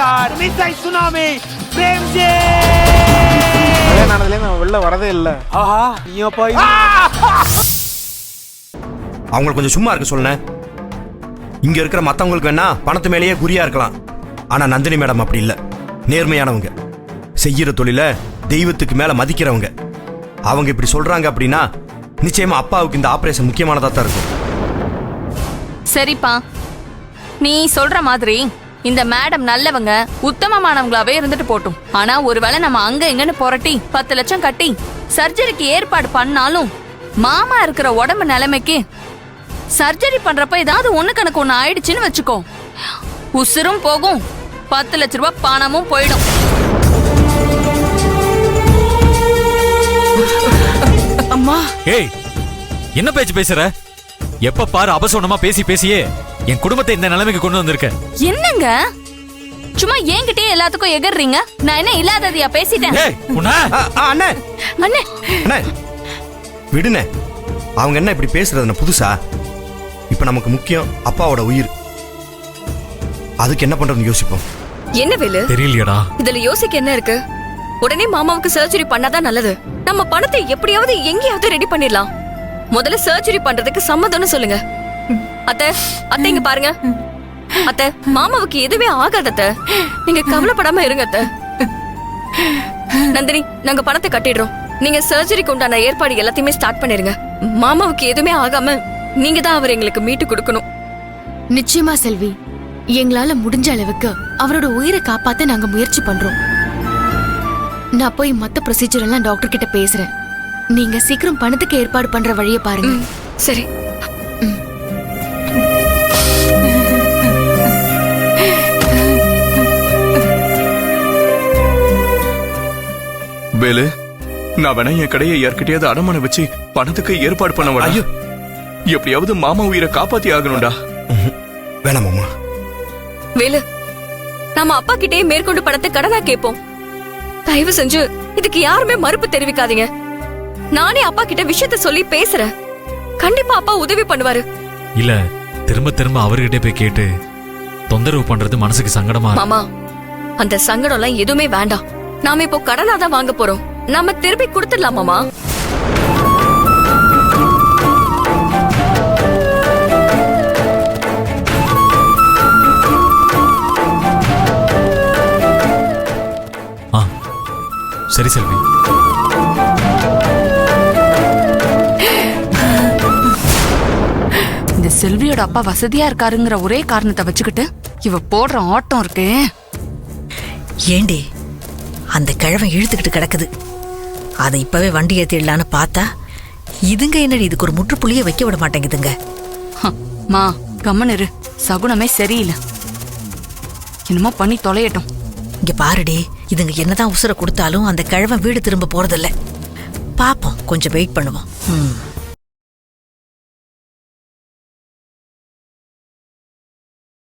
Sir மிஸ்ஸை tsunami Premji நானதுல நான் வெளில வரதே இல்ல. ஆஹா நீ போய் அவங்கள கொஞ்சம் சும்மா இருக்க சொல்லுனேன். இங்க இருக்கிற மத்தவங்களுக்கு வேணா பணத்து மேலேயே குறியா இருக்கலாம். ஆனா நந்தினி மேடம் அப்படி இல்ல. நேர்மையானவங்க, செய்யற தொழில தெய்வத்துக்கு மேல மதிக்கிறவங்க. அவங்க இப்படி சொல்றாங்க அப்படின்னா நிச்சயமா அப்பாவுக்கு இந்த ஆபரேஷன் முக்கியமானதா தான் இருக்கும். சரிப்பா, நீ சொல்ற மாதிரி இந்த மேடம் நல்லவங்க உத்தமமானவங்களாவே இருந்துட்டு போட்டும். ஆனா ஒருவேளை நம்ம அங்க எங்கன்னு புரட்டி 10 லட்சம் கட்டி சர்ஜரிக்கு ஏற்பாடு பண்ணாலும் மாமா இருக்கிற உடம்பு நிலைமைக்கு சர்ஜரி பண்றப்ப ஏதாவது ஒண்ணு கணக்கு ஒண்ணு ஆயிடுச்சுன்னு வச்சுக்கோ, உசுரும் போகும், 10 லட்ச ரூபாய் பணமும் போயிடும். அம்மா ஏய், என்ன பேச்சு பேசுற? எப்ப பாரு அபசோனமா பேசி பேசியே என் குடும்பத்தை இந்த நிலைமைக்கு கொண்டு வந்திருக்க. என்னங்க சும்மா என்கிட்டயே எல்லாத்துக்கும் எகறீங்க? நான் என்ன இல்லாததையா பேசிட்டேன்? ஏய் உன்ன அண்ணே அண்ணே அண்ணே விடுனே. அவங்க என்ன இப்படி பேசுறதுன்னு புதுசா? இப்ப நமக்கு முக்கியம் அப்பாவோட உயிர். அதுக்கு என்ன பண்றதுன்னு யோசிப்போம். என்ன வேலு தெரியலையடா. இதுல யோசிக்க என்ன இருக்கு? உடனே மாமாவுக்கு சர்ஜரி பண்ணாதான் நல்லது. நம்ம பணத்தை எப்படியாவது எங்கேயாவது ரெடி பண்ணிடலாம். முதல்ல சர்ஜரி பண்றதுக்கு சம்மதம்னு சொல்லுங்க. அத்தை அத்தை இங்க பாருங்க. அத்தை மாமாவுக்கு எதுவே ஆகாது அத்தை, நீங்க கவலைப்படாம இருங்க அத்தை. நந்தினி நாங்க பணத்தை கட்டிடுறோம். நீங்க சர்ஜரிக்கு உண்டான ஏற்பாடு எல்லாத்தையுமே ஸ்டார்ட் பண்ணிருங்க. மாமாவுக்கு எதுவுமே ஆகாம நீங்க தான் அவர் எங்களுக்கு மீட்டு கொடுக்கணும். நிச்சயமா செல்வி, எங்களால முடிஞ்ச அளவுக்கு அவரோட உயிரை காப்பாத்த நாங்க முயற்சி பண்றோம். நான் போய் மத்த ப்ரொசீஜர் எல்லாம் டாக்டர் கிட்ட பேசுறேன். நீங்க சீக்கிரம் பணத்துக்கு ஏற்பாடு பண்ற வழியை பாருங்க. சரி. வேலு, நான் வேணா என் கடையை யார்கிட்டயாவது அடமான வச்சு பணத்துக்கு ஏற்பாடு பண்ண வேணா. எப்படியாவது மாமா உயிரை காப்பாத்தி ஆகணும்டா. வேணாம் மாமா. வேலு, நாம அப்பா கிட்டே மேற்கொண்டு பணத்தை கடனா கேட்போம். தயவு செஞ்சு இதுக்கு யாருமே மறுப்பு தெரிவிக்காதீங்க. நானே அப்பா கிட்ட விஷயத்த சொல்லி பேசுறேன். கண்டிப்பா அப்பா உதவி பண்ணுவாரு. இல்ல திரும்ப திரும்ப அவர்கிட்ட போய் கேட்டு தொந்தரவு பண்றது மனசுக்கு சங்கடமா இருக்கு. மாமா, அந்த சங்கடம் எல்லாம் எதுவுமே வேண்டாம். நாம இப்போ கடனா தான் வாங்க போறோம். நாம திருப்பி கொடுத்துடலாம் மாமா. சரி செல்வி. இந்த செல்வியோட அப்பா வசதியா இருக்காருங்கிற ஒரே காரணத்தை வச்சுக்கிட்டு இவ போடுற ஆட்டம் இருக்கு. ஏண்டி அந்த கிழவன் இழுத்துக்கிட்டு கிடக்குது, அதை இப்பவே வண்டி ஏத்திடலான்னு பார்த்தா இதுங்க என்னடி இதுக்கு ஒரு முற்றுப்புள்ளியே வைக்க விட மாட்டேங்குதுங்க. மா கம்மன் இரு, சகுனமே சரியில்லை. என்னமோ பண்ணி தொலையட்டும். இங்க பாருடி, இதுங்க என்னதான் உசுர கொடுத்தாலும் அந்த கிழவன் வீடு திரும்ப போறதில்ல. பாப்போம், கொஞ்சம் வெயிட் பண்ணுவோம்.